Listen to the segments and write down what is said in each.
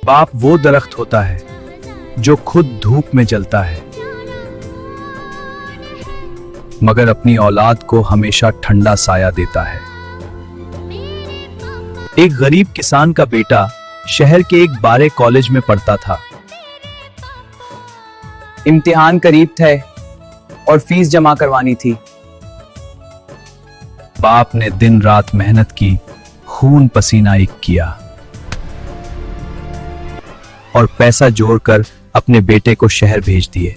बाप वो दरख्त होता है जो खुद धूप में जलता है मगर अपनी औलाद को हमेशा ठंडा साया देता है। एक गरीब किसान का बेटा शहर के एक बड़े कॉलेज में पढ़ता था। इम्तिहान करीब थे और फीस जमा करवानी थी। बाप ने दिन रात मेहनत की, खून पसीना एक किया और पैसा जोड़कर अपने बेटे को शहर भेज दिए।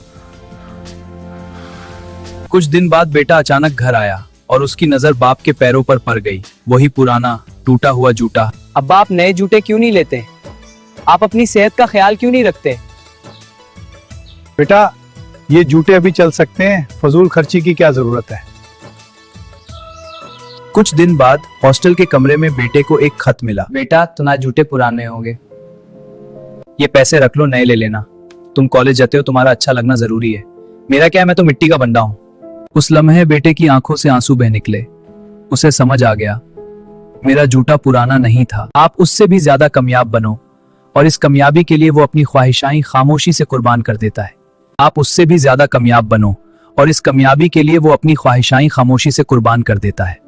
कुछ दिन बाद बेटा अचानक घर आया और उसकी नजर बाप के पैरों पर पड़ गई। वही पुराना टूटा हुआ जूता। अब आप नए जूते क्यों नहीं लेते? आप अपनी सेहत का ख्याल क्यों नहीं रखते? बेटा, ये जूते अभी चल सकते हैं, फजूल खर्ची की क्या जरूरत है। कुछ दिन बाद हॉस्टल के कमरे में बेटे को एक खत मिला। बेटा, तुम्हारे जूते पुराने होंगे, ये पैसे रख लो, नए ले लेना। तुम कॉलेज जाते हो, तुम्हारा अच्छा लगना जरूरी है। मेरा क्या है, मैं तो मिट्टी का बंदा हूं। उस लम्हे बेटे की आंखों से आंसू बह निकले। उसे समझ आ गया, मेरा जूता पुराना नहीं था। आप उससे भी ज्यादा कामयाब बनो और इस कामयाबी के लिए वो अपनी ख्वाहिशाएं खामोशी से कुर्बान कर देता है। आप उससे भी ज्यादा कामयाब बनो और इस कामयाबी के लिए वो अपनी ख्वाहिशाएं खामोशी से कुर्बान कर देता है।